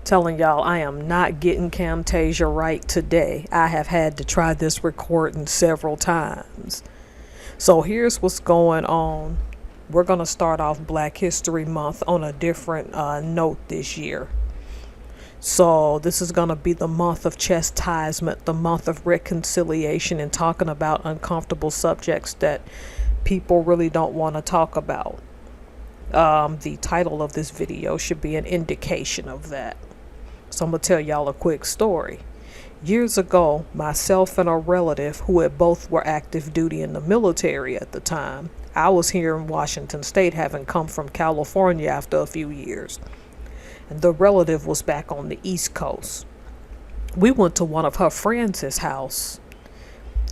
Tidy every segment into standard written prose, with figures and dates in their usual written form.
Telling y'all I am not getting Camtasia right today. I have had to try this recording several times. So here's what's going on. We're going to start off Black History Month on a different note this year. So this is going to be the month of chastisement, the month of reconciliation, and talking about uncomfortable subjects that people really don't want to talk about. The title of this video should be an indication of that. So I'm going to tell y'all a quick story. Years ago, myself and a relative who had both were active duty in the military at the time. I was here in Washington State, having come from California after a few years. And the relative was back on the East Coast. We went to one of her friends' house,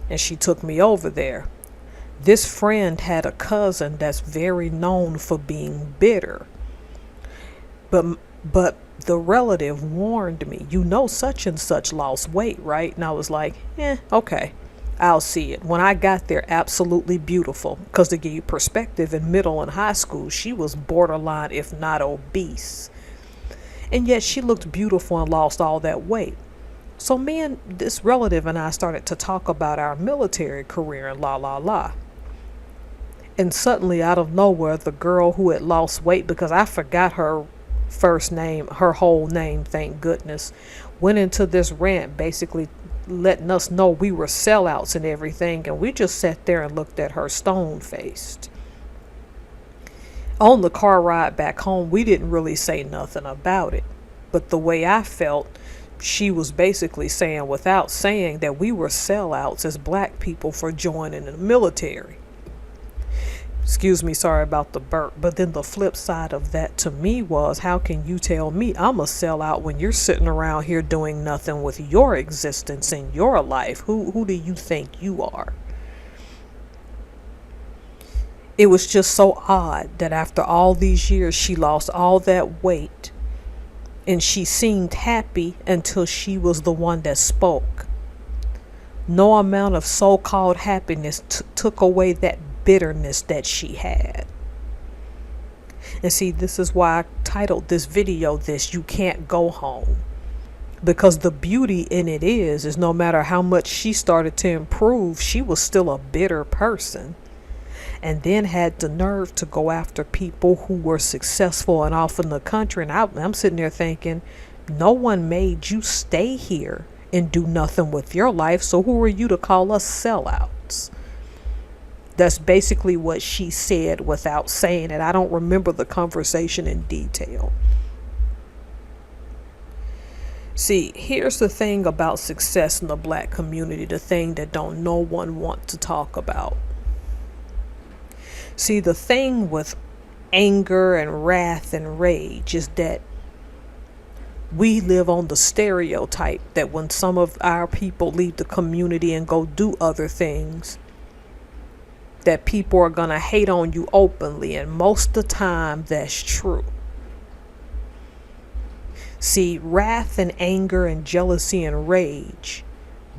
and she took me over there. This friend had a cousin that's very known for being bitter. But the relative warned me, you know such and such lost weight, right? And I was like, okay, I'll see it. When I got there, absolutely beautiful. Because to give you perspective, in middle and high school, she was borderline, if not obese. And yet she looked beautiful and lost all that weight. So me and this relative and I started to talk about our military career and la. And suddenly, out of nowhere, the girl who had lost weight, because I forgot her first name, her whole name, thank goodness, went into this rant, basically letting us know we were sellouts and everything. And we just sat there and looked at her stone-faced. On the car ride back home, we didn't really say nothing about it. But the way I felt, she was basically saying, without saying, that we were sellouts as black people for joining the military. Excuse me, sorry about the burp. But then the flip side of that to me was, how can you tell me I'm a sellout when you're sitting around here doing nothing with your existence in your life? Who do you think you are? It was just so odd that after all these years, she lost all that weight and she seemed happy until she was the one that spoke. No amount of so-called happiness took away that bitterness that she had. And see, this is why I titled this video this, You Can't Go Home. Because the beauty in it is no matter how much she started to improve, she was still a bitter person. And then had the nerve to go after people who were successful and off in the country. And I'm sitting there thinking, no one made you stay here and do nothing with your life. So who are you to call us sellouts? That's basically what she said without saying it. I don't remember the conversation in detail. See, here's the thing about success in the black community, the thing that no one want to talk about. See, the thing with anger and wrath and rage is that we live on the stereotype that when some of our people leave the community and go do other things, that people are going to hate on you openly. And most of the time, that's true. See, wrath and anger and jealousy and rage,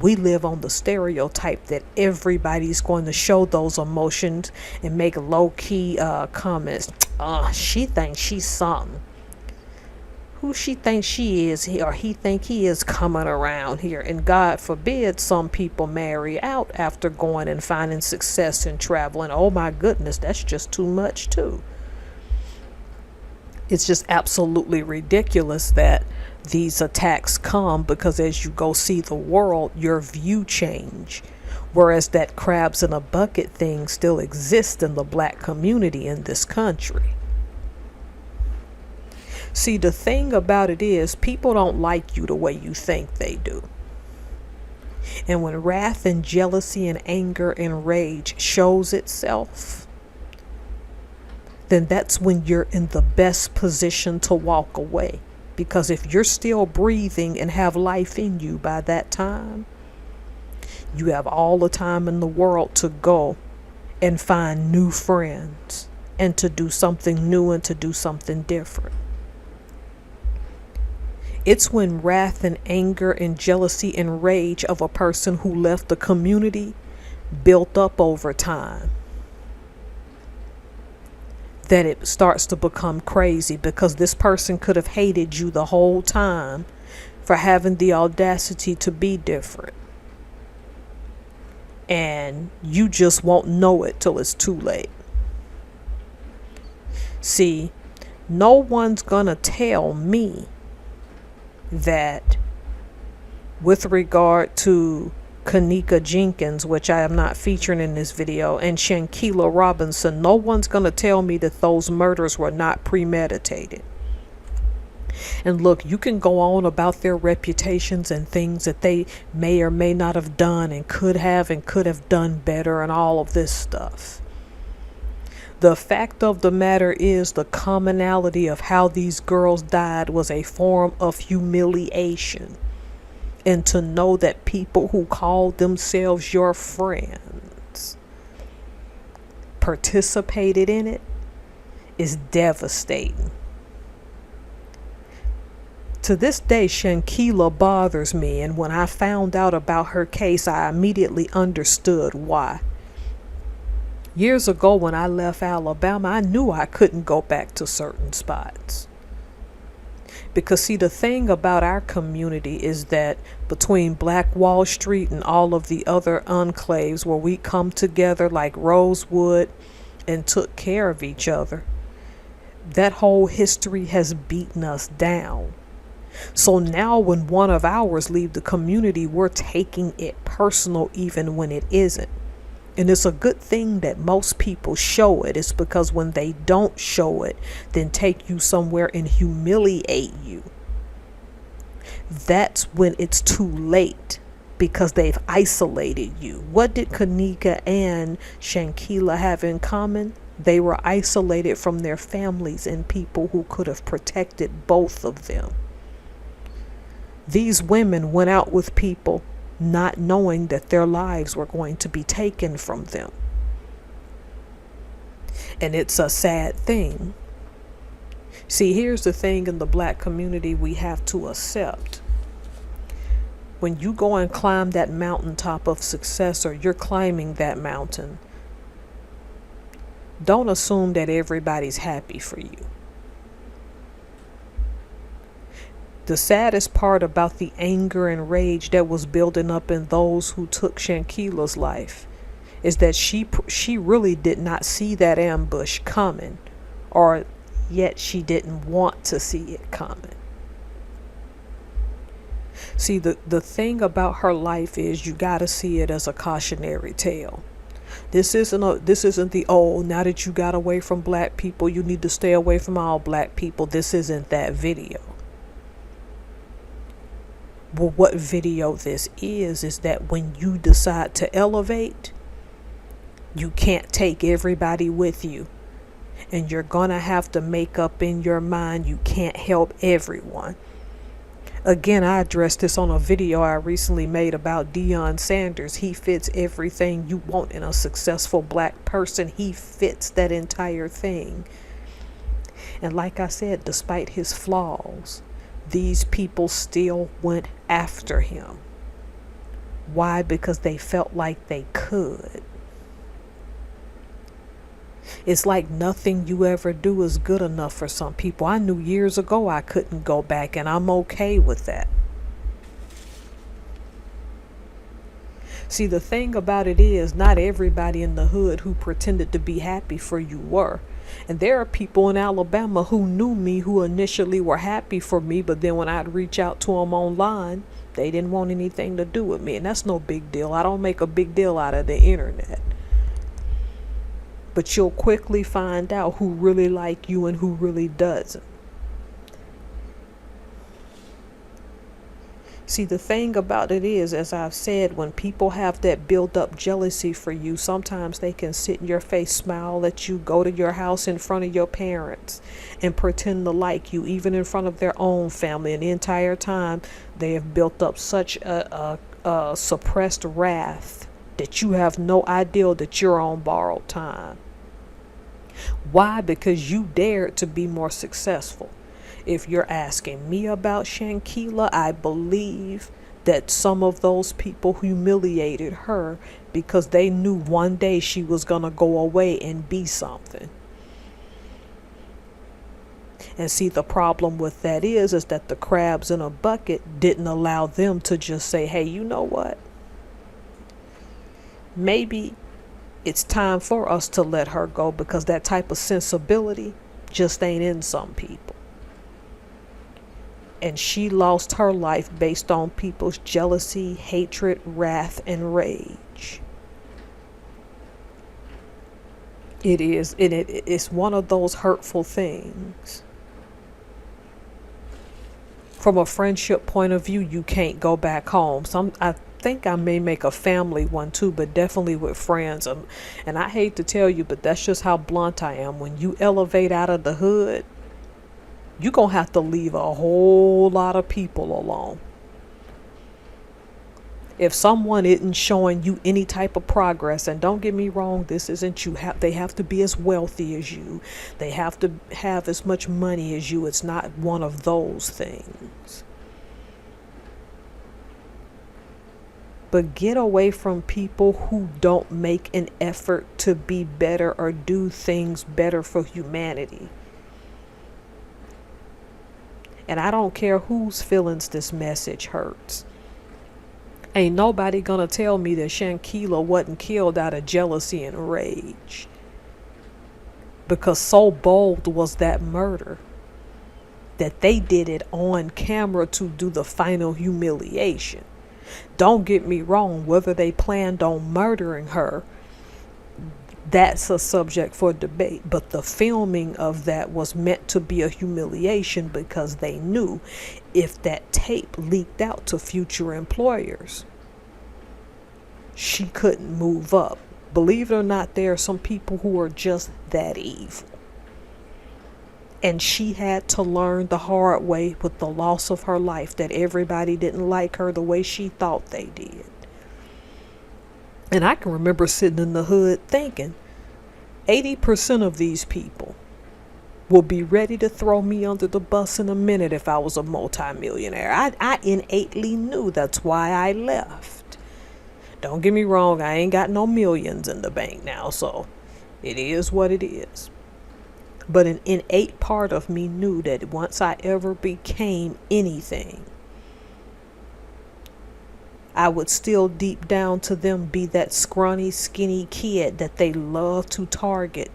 we live on the stereotype that everybody's going to show those emotions and make low-key comments. She thinks she's something. Who she thinks she is, or he think he is coming around here. And God forbid some people marry out after going and finding success and traveling. Oh my goodness, that's just too much too. It's just absolutely ridiculous that these attacks come, because as you go see the world, your view change. Whereas that crabs in a bucket thing still exists in the black community in this country. See, the thing about it is, people don't like you the way you think they do. And when wrath and jealousy and anger and rage shows itself, then that's when you're in the best position to walk away. Because if you're still breathing and have life in you by that time, you have all the time in the world to go and find new friends and to do something new and to do something different. It's when wrath and anger and jealousy and rage of a person who left the community built up over time. that it starts to become crazy, because this person could have hated you the whole time for having the audacity to be different. And you just won't know it till it's too late. See, no one's gonna tell me that with regard to Kanika Jenkins, which I am not featuring in this video, and Shankila Robinson, no one's gonna tell me that those murders were not premeditated. And look, you can go on about their reputations and things that they may or may not have done and could have done better and all of this stuff. The fact of the matter is, the commonality of how these girls died was a form of humiliation. And to know that people who called themselves your friends participated in it is devastating. To this day, Shankila bothers me, and when I found out about her case, I immediately understood why. Years ago, when I left Alabama, I knew I couldn't go back to certain spots. Because see, the thing about our community is that between Black Wall Street and all of the other enclaves where we come together like Rosewood and took care of each other, that whole history has beaten us down. So now when one of ours leave the community, we're taking it personal even when it isn't. And it's a good thing that most people show it. It's because when they don't show it, then take you somewhere and humiliate you, that's when it's too late, because they've isolated you. What did Kanika and Shankila have in common? They were isolated from their families and people who could have protected both of them. These women went out with people not knowing that their lives were going to be taken from them. And it's a sad thing. See, here's the thing in the Black community we have to accept. When you go and climb that mountaintop of success, or you're climbing that mountain, don't assume that everybody's happy for you. The saddest part about the anger and rage that was building up in those who took Shankila's life is that she really did not see that ambush coming, or yet she didn't want to see it coming. See, the thing about her life is you got to see it as a cautionary tale. This isn't the now that you got away from Black people, you need to stay away from all Black people. This isn't that video. Well, what video this is that when you decide to elevate, you can't take everybody with you. And you're gonna have to make up in your mind you can't help everyone. Again, I addressed this on a video I recently made about Deion Sanders. He fits everything you want in a successful Black person. He fits that entire thing. And like I said, despite his flaws, these people still went after him. Why? Because they felt like they could. It's like nothing you ever do is good enough for some people. I knew years ago I couldn't go back, and I'm okay with that. See, the thing about it is, not everybody in the hood who pretended to be happy for you were. And there are people in Alabama who knew me who initially were happy for me, but then when I'd reach out to them online, they didn't want anything to do with me. And that's no big deal. I don't make a big deal out of the internet. But you'll quickly find out who really like you and who really doesn't. See, the thing about it is, as I've said, when people have that built up jealousy for you, sometimes they can sit in your face, smile at you, go to your house in front of your parents and pretend to like you, even in front of their own family. And the entire time they have built up such a suppressed wrath that you have no idea that you're on borrowed time. Why? Because you dared to be more successful. If you're asking me about Shankila, I believe that some of those people humiliated her because they knew one day she was going to go away and be something. And see, the problem with that is that the crabs in a bucket didn't allow them to just say, hey, you know what? Maybe it's time for us to let her go, because that type of sensibility just ain't in some people. And she lost her life based on people's jealousy, hatred, wrath, and rage. It's one of those hurtful things. From a friendship point of view, you can't go back home. I think I may make a family one too, but definitely with friends. And I hate to tell you, but that's just how blunt I am. When you elevate out of the hood, you're going to have to leave a whole lot of people alone. If someone isn't showing you any type of progress, and don't get me wrong, this isn't they have to be as wealthy as you. They have to have as much money as you. It's not one of those things. But get away from people who don't make an effort to be better or do things better for humanity. And I don't care whose feelings this message hurts. Ain't nobody gonna tell me that Shankila wasn't killed out of jealousy and rage. Because so bold was that murder that they did it on camera to do the final humiliation. Don't get me wrong, whether they planned on murdering her, that's a subject for debate. But the filming of that was meant to be a humiliation, because they knew if that tape leaked out to future employers, she couldn't move up. Believe it or not, there are some people who are just that evil. And she had to learn the hard way with the loss of her life that everybody didn't like her the way she thought they did. And I can remember sitting in the hood thinking, 80% of these people will be ready to throw me under the bus in a minute if I was a multimillionaire. I innately knew that's why I left. Don't get me wrong, I ain't got no millions in the bank now, so it is what it is. But an innate part of me knew that once I ever became anything, I would still deep down to them be that scrawny, skinny kid that they love to target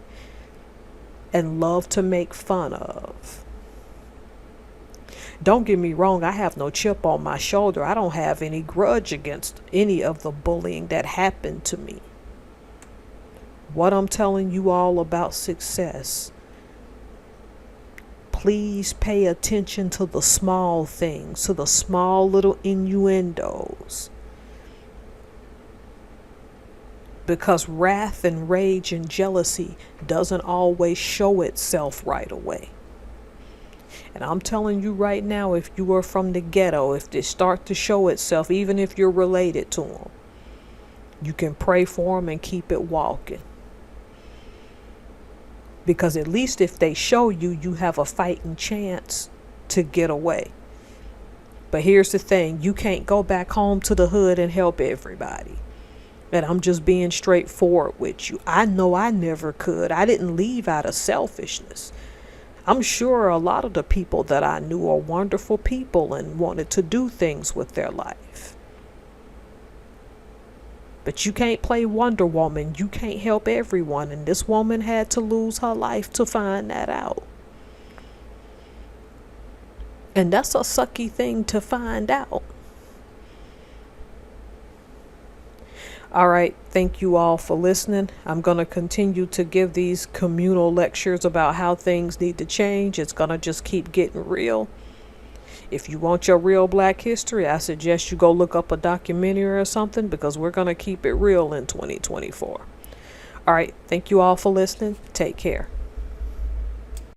and love to make fun of. Don't get me wrong, I have no chip on my shoulder. I don't have any grudge against any of the bullying that happened to me. What I'm telling you all about success, please pay attention to the small things, to the small little innuendos. Because wrath and rage and jealousy doesn't always show itself right away. And I'm telling you right now, if you are from the ghetto, if they start to show itself, even if you're related to them, you can pray for them and keep it walking. Because at least if they show you, you have a fighting chance to get away. But here's the thing, you can't go back home to the hood and help everybody. And I'm just being straightforward with you. I know I never could. I didn't leave out of selfishness. I'm sure a lot of the people that I knew are wonderful people and wanted to do things with their life. But you can't play Wonder Woman. You can't help everyone. And this woman had to lose her life to find that out. And that's a sucky thing to find out. All right, thank you all for listening. I'm going to continue to give these communal lectures about how things need to change. It's going to just keep getting real. If you want your real Black history, I suggest you go look up a documentary or something, because we're going to keep it real in 2024. All right, thank you all for listening. Take care.